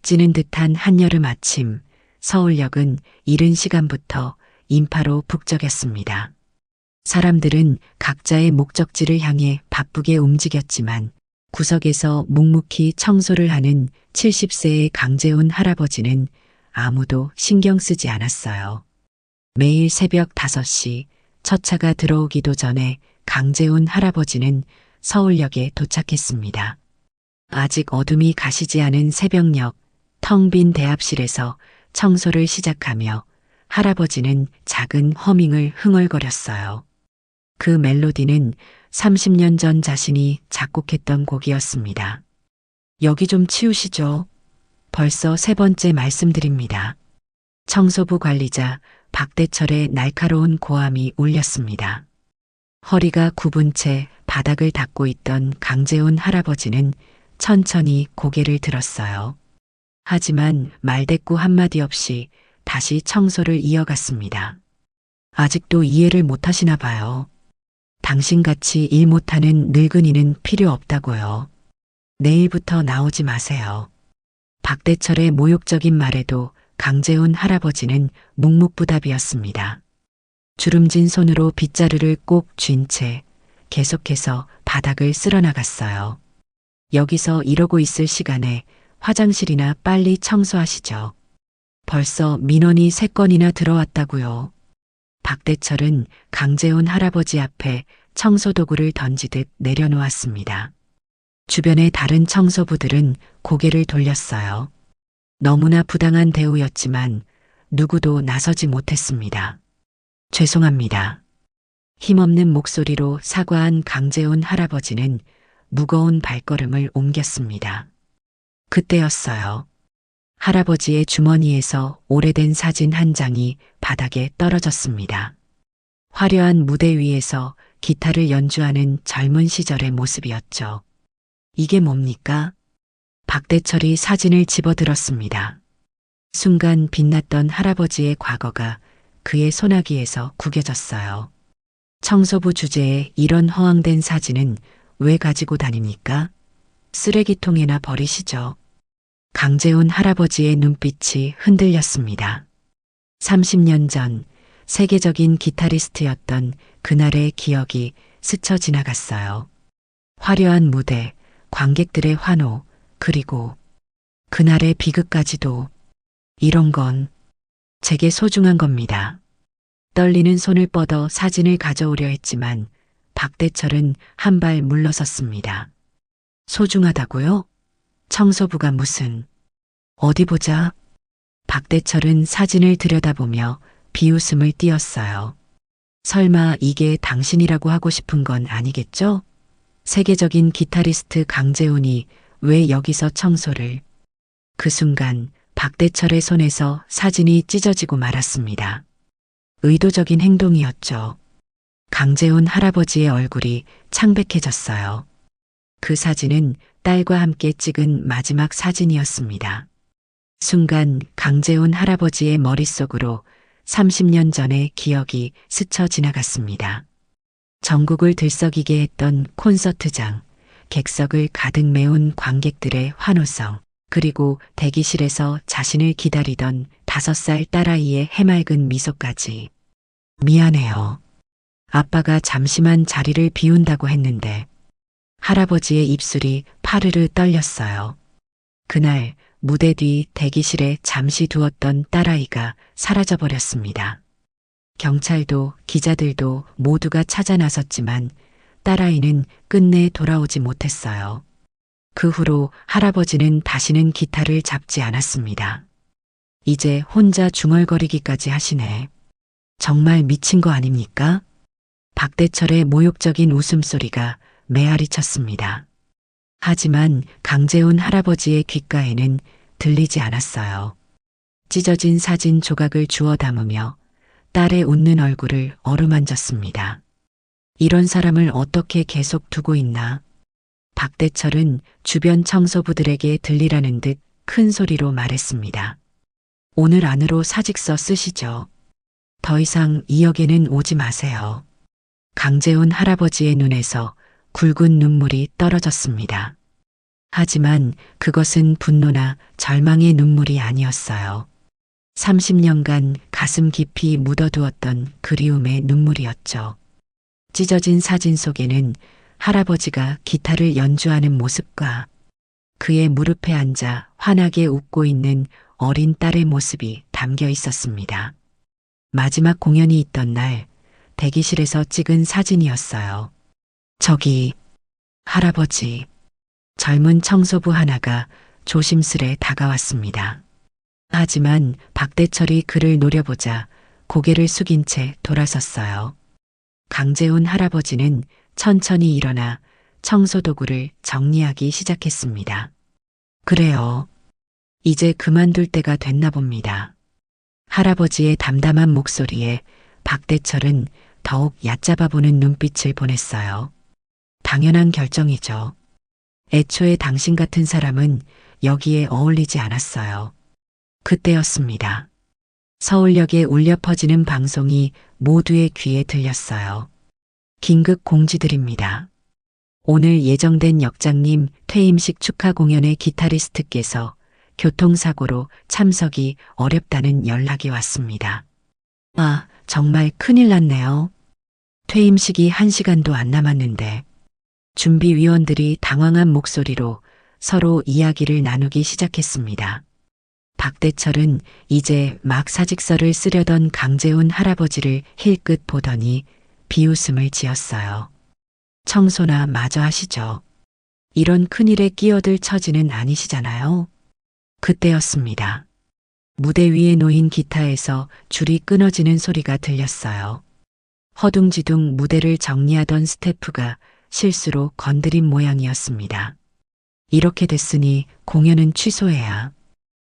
찌는 듯한 한여름 아침, 서울역은 이른 시간부터 인파로 북적였습니다. 사람들은 각자의 목적지를 향해 바쁘게 움직였지만 구석에서 묵묵히 청소를 하는 70세의 강재훈 할아버지는 아무도 신경 쓰지 않았어요. 매일 새벽 5시 첫 차가 들어오기도 전에 강재훈 할아버지는 서울역에 도착했습니다. 아직 어둠이 가시지 않은 새벽녘 텅 빈 대합실에서 청소를 시작하며 할아버지는 작은 허밍을 흥얼거렸어요. 그 멜로디는 30년 전 자신이 작곡했던 곡이었습니다. 여기 좀 치우시죠. 벌써 3번째 말씀드립니다. 청소부 관리자 박대철의 날카로운 고함이 울렸습니다. 허리가 굽은 채 바닥을 닦고 있던 강재훈 할아버지는 천천히 고개를 들었어요. 하지만 말대꾸 한마디 없이 다시 청소를 이어갔습니다. 아직도 이해를 못하시나 봐요. 당신같이 일 못하는 늙은이는 필요 없다고요. 내일부터 나오지 마세요. 박대철의 모욕적인 말에도 강재훈 할아버지는 묵묵부답이었습니다. 주름진 손으로 빗자루를 꼭 쥔 채 계속해서 바닥을 쓸어나갔어요. 여기서 이러고 있을 시간에 화장실이나 빨리 청소하시죠. 벌써 민원이 3건이나 들어왔다고요. 박대철은 강재훈 할아버지 앞에 청소도구를 던지듯 내려놓았습니다. 주변의 다른 청소부들은 고개를 돌렸어요. 너무나 부당한 대우였지만 누구도 나서지 못했습니다. 죄송합니다. 힘없는 목소리로 사과한 강재훈 할아버지는 무거운 발걸음을 옮겼습니다. 그때였어요. 할아버지의 주머니에서 오래된 사진 한 장이 바닥에 떨어졌습니다. 화려한 무대 위에서 기타를 연주하는 젊은 시절의 모습이었죠. 이게 뭡니까? 박대철이 사진을 집어들었습니다. 순간 빛났던 할아버지의 과거가 그의 소나기에서 구겨졌어요. 청소부 주제에 이런 허황된 사진은 왜 가지고 다닙니까? 쓰레기통에나 버리시죠. 강재훈 할아버지의 눈빛이 흔들렸습니다. 30년 전 세계적인 기타리스트였던 그날의 기억이 스쳐 지나갔어요. 화려한 무대, 관객들의 환호, 그리고 그날의 비극까지도. 이런 건 제게 소중한 겁니다. 떨리는 손을 뻗어 사진을 가져오려 했지만 박대철은 한 발 물러섰습니다. 소중하다고요? 청소부가 무슨. 어디 보자. 박대철은 사진을 들여다보며 비웃음을 띄었어요. 설마 이게 당신이라고 하고 싶은 건 아니겠죠? 세계적인 기타리스트 강재훈이 왜 여기서 청소를. 그 순간 박대철의 손에서 사진이 찢어지고 말았습니다. 의도적인 행동이었죠. 강재훈 할아버지의 얼굴이 창백해졌어요. 그 사진은 딸과 함께 찍은 마지막 사진이었습니다. 순간 강재훈 할아버지의 머릿속으로 30년 전의 기억이 스쳐 지나갔습니다. 전국을 들썩이게 했던 콘서트장, 객석을 가득 메운 관객들의 환호성, 그리고 대기실에서 자신을 기다리던 5살 딸아이의 해맑은 미소까지. 미안해요. 아빠가 잠시만 자리를 비운다고 했는데. 할아버지의 입술이 파르르 떨렸어요. 그날 무대 뒤 대기실에 잠시 두었던 딸아이가 사라져버렸습니다. 경찰도 기자들도 모두가 찾아 나섰지만 딸아이는 끝내 돌아오지 못했어요. 그 후로 할아버지는 다시는 기타를 잡지 않았습니다. 이제 혼자 중얼거리기까지 하시네. 정말 미친 거 아닙니까? 박대철의 모욕적인 웃음소리가 메아리 쳤습니다. 하지만 강재훈 할아버지의 귓가에는 들리지 않았어요. 찢어진 사진 조각을 주워 담으며 딸의 웃는 얼굴을 어루만졌습니다. 이런 사람을 어떻게 계속 두고 있나? 박대철은 주변 청소부들에게 들리라는 듯 큰 소리로 말했습니다. 오늘 안으로 사직서 쓰시죠. 더 이상 이 역에는 오지 마세요. 강재훈 할아버지의 눈에서 굵은 눈물이 떨어졌습니다. 하지만 그것은 분노나 절망의 눈물이 아니었어요. 30년간 가슴 깊이 묻어두었던 그리움의 눈물이었죠. 찢어진 사진 속에는 할아버지가 기타를 연주하는 모습과 그의 무릎에 앉아 환하게 웃고 있는 어린 딸의 모습이 담겨 있었습니다. 마지막 공연이 있던 날 대기실에서 찍은 사진이었어요. 저기, 할아버지. 젊은 청소부 하나가 조심스레 다가왔습니다. 하지만 박대철이 그를 노려보자 고개를 숙인 채 돌아섰어요. 강재훈 할아버지는 천천히 일어나 청소도구를 정리하기 시작했습니다. 그래요. 이제 그만둘 때가 됐나 봅니다. 할아버지의 담담한 목소리에 박대철은 더욱 얕잡아 보는 눈빛을 보냈어요. 당연한 결정이죠. 애초에 당신 같은 사람은 여기에 어울리지 않았어요. 그때였습니다. 서울역에 울려 퍼지는 방송이 모두의 귀에 들렸어요. 긴급 공지드립니다. 오늘 예정된 역장님 퇴임식 축하 공연의 기타리스트께서 교통사고로 참석이 어렵다는 연락이 왔습니다. 아, 정말 큰일 났네요. 퇴임식이 1시간도 안 남았는데. 준비위원들이 당황한 목소리로 서로 이야기를 나누기 시작했습니다. 박대철은 이제 막 사직서를 쓰려던 강재훈 할아버지를 힐끗 보더니 비웃음을 지었어요. 청소나 마저 하시죠. 이런 큰일에 끼어들 처지는 아니시잖아요. 그때였습니다. 무대 위에 놓인 기타에서 줄이 끊어지는 소리가 들렸어요. 허둥지둥 무대를 정리하던 스태프가 실수로 건드린 모양이었습니다. 이렇게 됐으니 공연은 취소해야.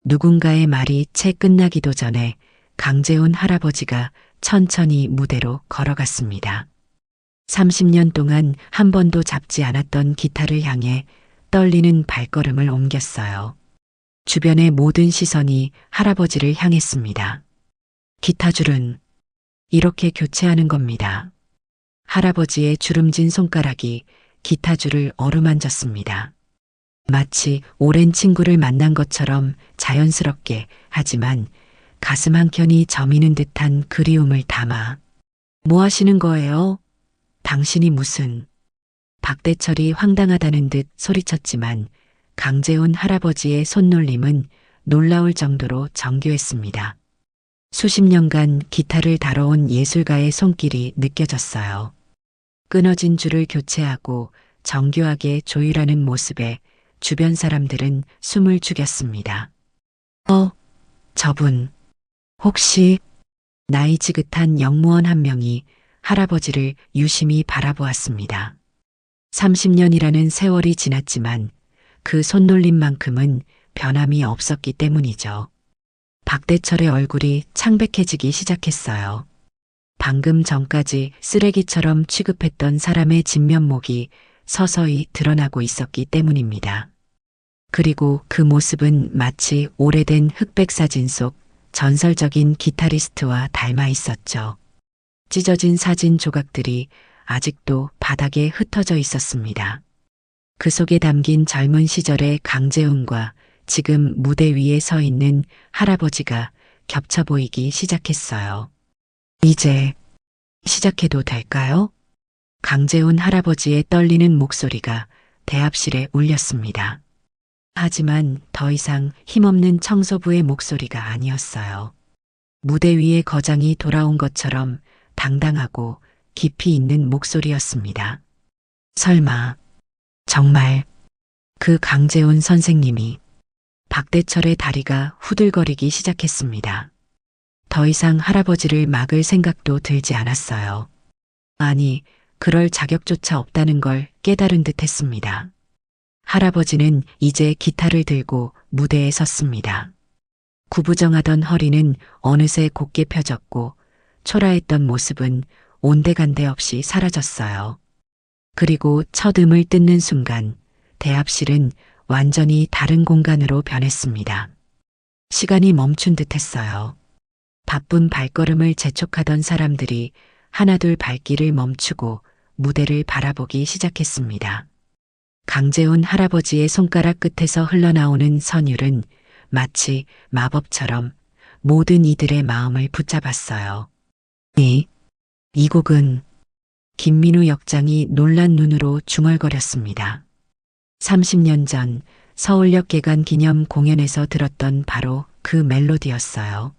누군가의 말이 채 끝나기도 전에 강재훈 할아버지가 천천히 무대로 걸어갔습니다. 30년 동안 한 번도 잡지 않았던 기타를 향해 떨리는 발걸음을 옮겼어요. 주변의 모든 시선이 할아버지를 향했습니다. 기타줄은 이렇게 교체하는 겁니다. 할아버지의 주름진 손가락이 기타줄을 어루만졌습니다. 마치 오랜 친구를 만난 것처럼 자연스럽게, 하지만 가슴 한켠이 저미는 듯한 그리움을 담아. 뭐 하시는 거예요? 당신이 무슨. 박대철이 황당하다는 듯 소리쳤지만 강재훈 할아버지의 손놀림은 놀라울 정도로 정교했습니다. 수십 년간 기타를 다뤄온 예술가의 손길이 느껴졌어요. 끊어진 줄을 교체하고 정교하게 조율하는 모습에 주변 사람들은 숨을 죽였습니다. 저분, 혹시. 나이 지긋한 영무원 한 명이 할아버지를 유심히 바라보았습니다. 30년이라는 세월이 지났지만 그 손놀림만큼은 변함이 없었기 때문이죠. 박대철의 얼굴이 창백해지기 시작했어요. 방금 전까지 쓰레기처럼 취급했던 사람의 진면목이 서서히 드러나고 있었기 때문입니다. 그리고 그 모습은 마치 오래된 흑백 사진 속 전설적인 기타리스트와 닮아 있었죠. 찢어진 사진 조각들이 아직도 바닥에 흩어져 있었습니다. 그 속에 담긴 젊은 시절의 강재훈과 지금 무대 위에 서 있는 할아버지가 겹쳐 보이기 시작했어요. 이제 시작해도 될까요? 강재훈 할아버지의 떨리는 목소리가 대합실에 울렸습니다. 하지만 더 이상 힘없는 청소부의 목소리가 아니었어요. 무대 위에 거장이 돌아온 것처럼 당당하고 깊이 있는 목소리였습니다. 설마, 정말 그 강재훈 선생님이. 박대철의 다리가 후들거리기 시작했습니다. 더 이상 할아버지를 막을 생각도 들지 않았어요. 아니, 그럴 자격조차 없다는 걸 깨달은 듯 했습니다. 할아버지는 이제 기타를 들고 무대에 섰습니다. 구부정하던 허리는 어느새 곧게 펴졌고 초라했던 모습은 온데간데 없이 사라졌어요. 그리고 첫 음을 뜯는 순간 대합실은 완전히 다른 공간으로 변했습니다. 시간이 멈춘 듯 했어요. 바쁜 발걸음을 재촉하던 사람들이 하나둘 발길을 멈추고 무대를 바라보기 시작했습니다. 강재훈 할아버지의 손가락 끝에서 흘러나오는 선율은 마치 마법처럼 모든 이들의 마음을 붙잡았어요. 이 곡은 김민우 역장이 놀란 눈으로 중얼거렸습니다. 30년 전 서울역 개관 기념 공연에서 들었던 바로 그 멜로디였어요.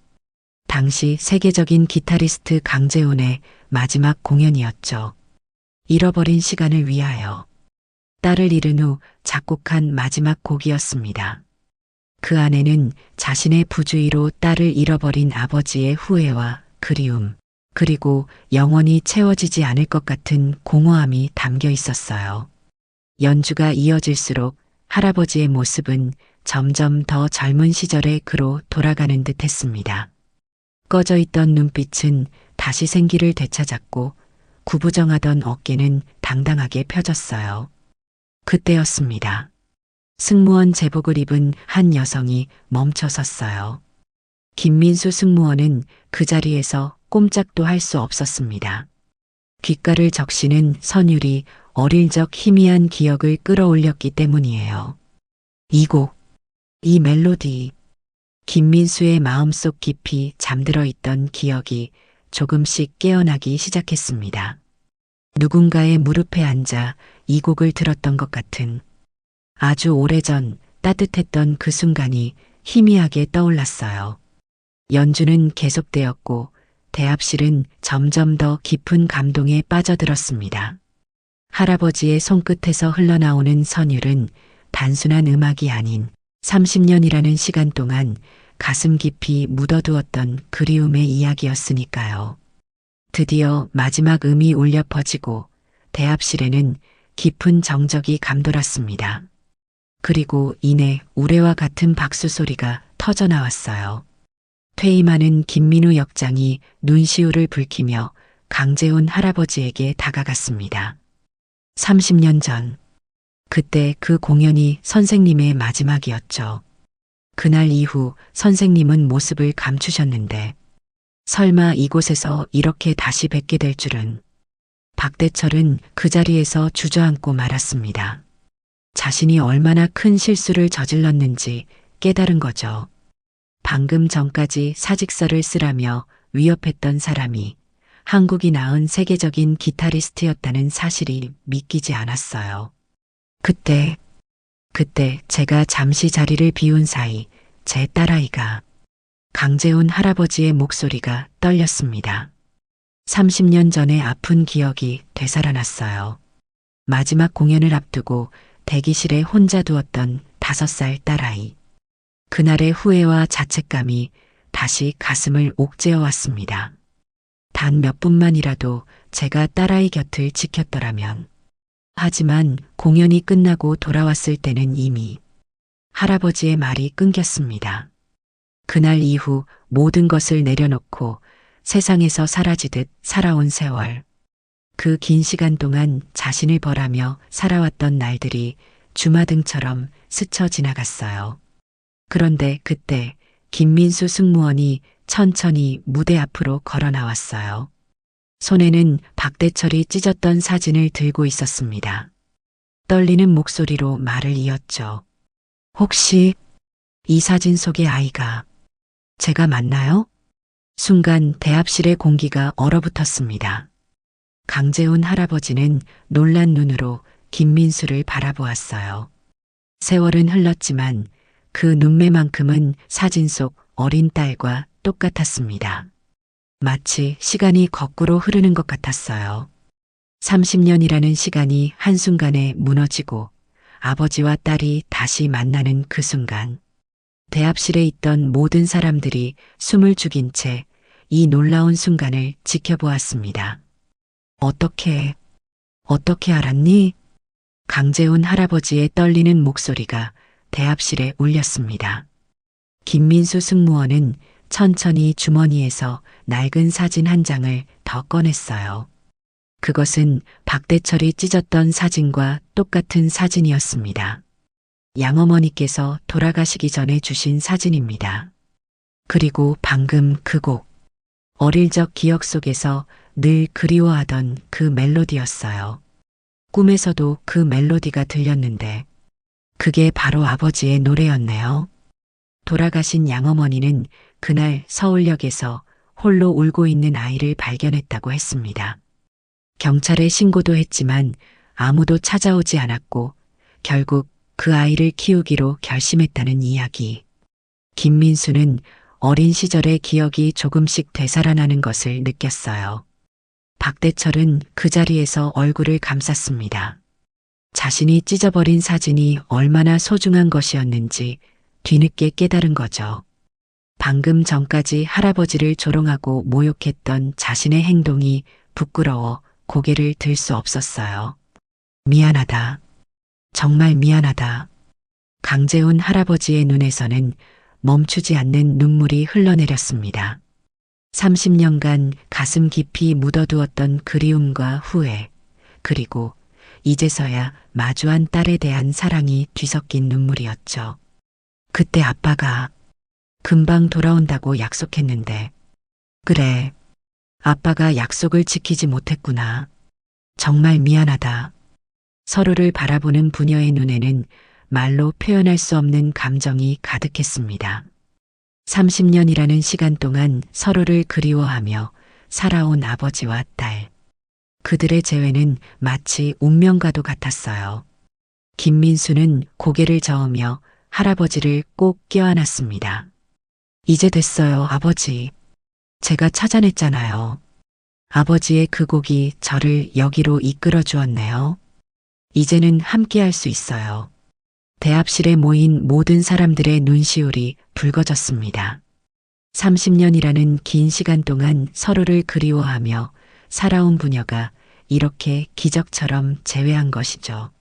당시 세계적인 기타리스트 강재훈의 마지막 공연이었죠. 잃어버린 시간을 위하여. 딸을 잃은 후 작곡한 마지막 곡이었습니다. 그 안에는 자신의 부주의로 딸을 잃어버린 아버지의 후회와 그리움, 그리고 영원히 채워지지 않을 것 같은 공허함이 담겨 있었어요. 연주가 이어질수록 할아버지의 모습은 점점 더 젊은 시절의 그로 돌아가는 듯 했습니다. 꺼져 있던 눈빛은 다시 생기를 되찾았고 구부정하던 어깨는 당당하게 펴졌어요. 그때였습니다. 승무원 제복을 입은 한 여성이 멈춰 섰어요. 김민수 승무원은 그 자리에서 꼼짝도 할 수 없었습니다. 귓가를 적시는 선율이 어릴 적 희미한 기억을 끌어올렸기 때문이에요. 이 곡, 이 멜로디, 김민수의 마음속 깊이 잠들어 있던 기억이 조금씩 깨어나기 시작했습니다. 누군가의 무릎에 앉아 이 곡을 들었던 것 같은 아주 오래전 따뜻했던 그 순간이 희미하게 떠올랐어요. 연주는 계속되었고 대합실은 점점 더 깊은 감동에 빠져들었습니다. 할아버지의 손끝에서 흘러나오는 선율은 단순한 음악이 아닌 30년이라는 시간 동안 가슴 깊이 묻어두었던 그리움의 이야기였으니까요. 드디어 마지막 음이 울려 퍼지고 대합실에는 깊은 정적이 감돌았습니다. 그리고 이내 우레와 같은 박수 소리가 터져나왔어요. 퇴임하는 김민우 역장이 눈시울을 붉히며 강재훈 할아버지에게 다가갔습니다. 30년 전, 그때 그 공연이 선생님의 마지막이었죠. 그날 이후 선생님은 모습을 감추셨는데 설마 이곳에서 이렇게 다시 뵙게 될 줄은. 박대철은 그 자리에서 주저앉고 말았습니다. 자신이 얼마나 큰 실수를 저질렀는지 깨달은 거죠. 방금 전까지 사직서를 쓰라며 위협했던 사람이 한국이 낳은 세계적인 기타리스트였다는 사실이 믿기지 않았어요. 그때 제가 잠시 자리를 비운 사이 제 딸아이가 강재훈 할아버지의 목소리가 떨렸습니다. 30년 전의 아픈 기억이 되살아났어요. 마지막 공연을 앞두고 대기실에 혼자 두었던 5살 딸아이. 그날의 후회와 자책감이 다시 가슴을 옥죄어 왔습니다. 단 몇 분만이라도 제가 딸아이 곁을 지켰더라면. 하지만 공연이 끝나고 돌아왔을 때는 이미 할아버지의 말이 끊겼습니다. 그날 이후 모든 것을 내려놓고 세상에서 사라지듯 살아온 세월. 그 긴 시간 동안 자신을 벌하며 살아왔던 날들이 주마등처럼 스쳐 지나갔어요. 그런데 그때 김민수 승무원이 천천히 무대 앞으로 걸어 나왔어요. 손에는 박대철이 찢었던 사진을 들고 있었습니다. 떨리는 목소리로 말을 이었죠. 혹시 이 사진 속의 아이가 제가 맞나요? 순간 대합실의 공기가 얼어붙었습니다. 강재훈 할아버지는 놀란 눈으로 김민수를 바라보았어요. 세월은 흘렀지만 그 눈매만큼은 사진 속 어린 딸과 똑같았습니다. 마치 시간이 거꾸로 흐르는 것 같았어요. 30년이라는 시간이 한순간에 무너지고 아버지와 딸이 다시 만나는 그 순간. 대합실에 있던 모든 사람들이 숨을 죽인 채 이 놀라운 순간을 지켜보았습니다. 어떻게 알았니? 강재훈 할아버지의 떨리는 목소리가 대합실에 울렸습니다. 김민수 승무원은 천천히 주머니에서 낡은 사진 한 장을 더 꺼냈어요. 그것은 박대철이 찢었던 사진과 똑같은 사진이었습니다. 양어머니께서 돌아가시기 전에 주신 사진입니다. 그리고 방금 그 곡, 어릴 적 기억 속에서 늘 그리워하던 그 멜로디였어요. 꿈에서도 그 멜로디가 들렸는데 그게 바로 아버지의 노래였네요. 돌아가신 양어머니는 그날 서울역에서 홀로 울고 있는 아이를 발견했다고 했습니다. 경찰에 신고도 했지만 아무도 찾아오지 않았고 결국 그 아이를 키우기로 결심했다는 이야기. 김민수는 어린 시절의 기억이 조금씩 되살아나는 것을 느꼈어요. 박대철은 그 자리에서 얼굴을 감쌌습니다. 자신이 찢어버린 사진이 얼마나 소중한 것이었는지 뒤늦게 깨달은 거죠. 방금 전까지 할아버지를 조롱하고 모욕했던 자신의 행동이 부끄러워 고개를 들 수 없었어요. 미안하다. 정말 미안하다. 강재훈 할아버지의 눈에서는 멈추지 않는 눈물이 흘러내렸습니다. 30년간 가슴 깊이 묻어두었던 그리움과 후회, 그리고 이제서야 마주한 딸에 대한 사랑이 뒤섞인 눈물이었죠. 그때 아빠가 금방 돌아온다고 약속했는데, 그래, 아빠가 약속을 지키지 못했구나. 정말 미안하다. 서로를 바라보는 부녀의 눈에는 말로 표현할 수 없는 감정이 가득했습니다. 30년이라는 시간 동안 서로를 그리워하며 살아온 아버지와 딸. 그들의 재회는 마치 운명과도 같았어요. 김민수는 고개를 저으며 할아버지를 꼭 껴안았습니다. 이제 됐어요, 아버지. 제가 찾아냈잖아요. 아버지의 그 곡이 저를 여기로 이끌어 주었네요. 이제는 함께할 수 있어요. 대합실에 모인 모든 사람들의 눈시울이 붉어졌습니다. 30년이라는 긴 시간 동안 서로를 그리워하며 살아온 부녀가 이렇게 기적처럼 재회한 것이죠.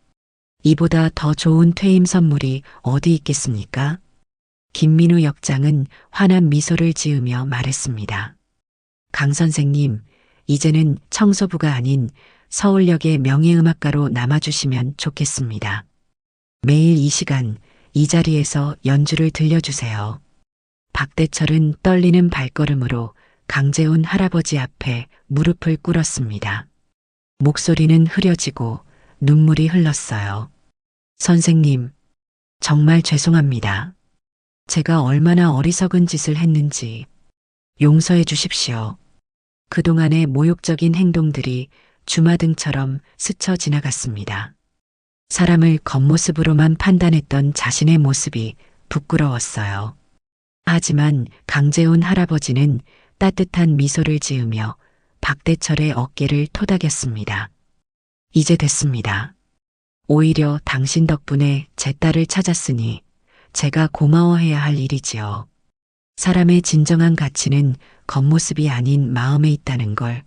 이보다 더 좋은 퇴임 선물이 어디 있겠습니까? 김민우 역장은 환한 미소를 지으며 말했습니다. 강 선생님, 이제는 청소부가 아닌 서울역의 명예음악가로 남아주시면 좋겠습니다. 매일 이 시간, 이 자리에서 연주를 들려주세요. 박대철은 떨리는 발걸음으로 강재훈 할아버지 앞에 무릎을 꿇었습니다. 목소리는 흐려지고 눈물이 흘렀어요. 선생님, 정말 죄송합니다. 제가 얼마나 어리석은 짓을 했는지 용서해 주십시오. 그동안의 모욕적인 행동들이 주마등처럼 스쳐 지나갔습니다. 사람을 겉모습으로만 판단했던 자신의 모습이 부끄러웠어요. 하지만 강재훈 할아버지는 따뜻한 미소를 지으며 박대철의 어깨를 토닥였습니다. 이제 됐습니다. 오히려 당신 덕분에 제 딸을 찾았으니 제가 고마워해야 할 일이지요. 사람의 진정한 가치는 겉모습이 아닌 마음에 있다는 걸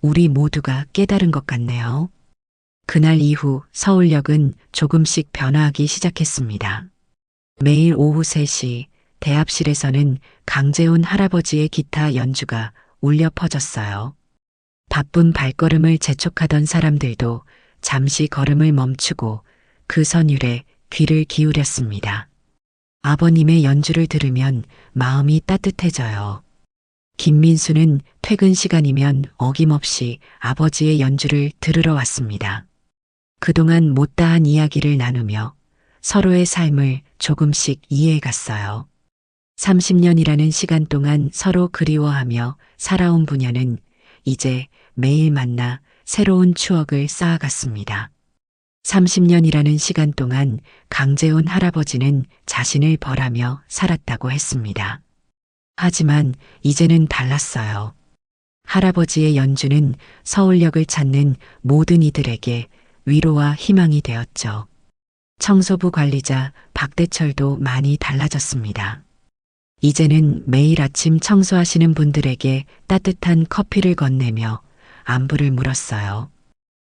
우리 모두가 깨달은 것 같네요. 그날 이후 서울역은 조금씩 변화하기 시작했습니다. 매일 오후 3시 대합실에서는 강재훈 할아버지의 기타 연주가 울려 퍼졌어요. 바쁜 발걸음을 재촉하던 사람들도 잠시 걸음을 멈추고 그 선율에 귀를 기울였습니다. 아버님의 연주를 들으면 마음이 따뜻해져요. 김민수는 퇴근 시간이면 어김없이 아버지의 연주를 들으러 왔습니다. 그동안 못다한 이야기를 나누며 서로의 삶을 조금씩 이해해갔어요. 30년이라는 시간 동안 서로 그리워하며 살아온 부녀는 이제 매일 만나 새로운 추억을 쌓아갔습니다. 30년이라는 시간 동안 강재훈 할아버지는 자신을 벌하며 살았다고 했습니다. 하지만 이제는 달랐어요. 할아버지의 연주는 서울역을 찾는 모든 이들에게 위로와 희망이 되었죠. 청소부 관리자 박대철도 많이 달라졌습니다. 이제는 매일 아침 청소하시는 분들에게 따뜻한 커피를 건네며 안부를 물었어요.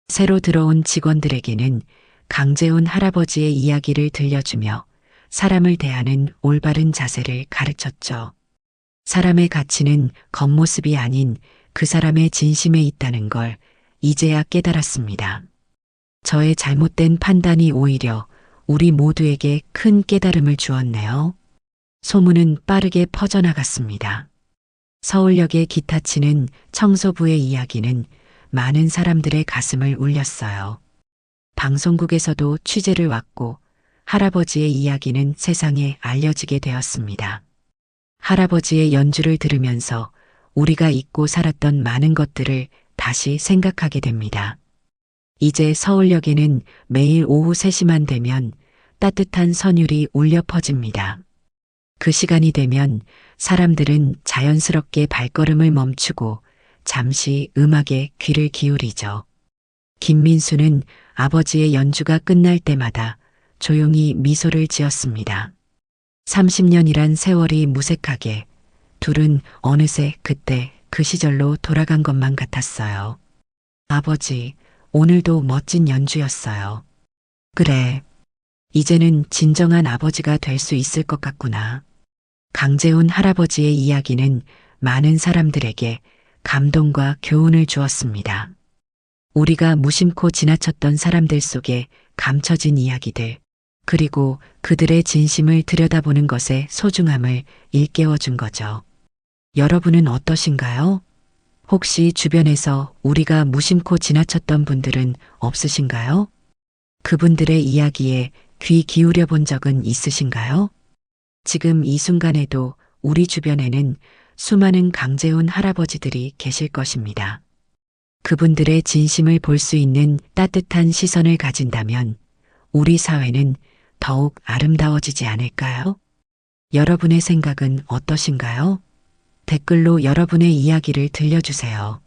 새로 들어온 직원들에게는 강재훈 할아버지의 이야기를 들려주며 사람을 대하는 올바른 자세를 가르쳤죠. 사람의 가치는 겉모습이 아닌 그 사람의 진심에 있다는 걸 이제야 깨달았습니다. 저의 잘못된 판단이 오히려 우리 모두에게 큰 깨달음을 주었네요. 소문은 빠르게 퍼져나갔습니다. 서울역의 기타 치는 청소부의 이야기는 많은 사람들의 가슴을 울렸어요. 방송국에서도 취재를 왔고 할아버지의 이야기는 세상에 알려지게 되었습니다. 할아버지의 연주를 들으면서 우리가 잊고 살았던 많은 것들을 다시 생각하게 됩니다. 이제 서울역에는 매일 오후 3시만 되면 따뜻한 선율이 울려 퍼집니다. 그 시간이 되면 사람들은 자연스럽게 발걸음을 멈추고 잠시 음악에 귀를 기울이죠. 김민수는 아버지의 연주가 끝날 때마다 조용히 미소를 지었습니다. 30년이란 세월이 무색하게 둘은 어느새 그때 그 시절로 돌아간 것만 같았어요. 아버지, 오늘도 멋진 연주였어요. 그래, 이제는 진정한 아버지가 될 수 있을 것 같구나. 강재훈 할아버지의 이야기는 많은 사람들에게 감동과 교훈을 주었습니다. 우리가 무심코 지나쳤던 사람들 속에 감춰진 이야기들, 그리고 그들의 진심을 들여다보는 것의 소중함을 일깨워 준 거죠. 여러분은 어떠신가요? 혹시 주변에서 우리가 무심코 지나쳤던 분들은 없으신가요? 그분들의 이야기에 귀 기울여 본 적은 있으신가요? 지금 이 순간에도 우리 주변에는 수많은 강재훈 할아버지들이 계실 것입니다. 그분들의 진심을 볼 수 있는 따뜻한 시선을 가진다면 우리 사회는 더욱 아름다워지지 않을까요? 여러분의 생각은 어떠신가요? 댓글로 여러분의 이야기를 들려주세요.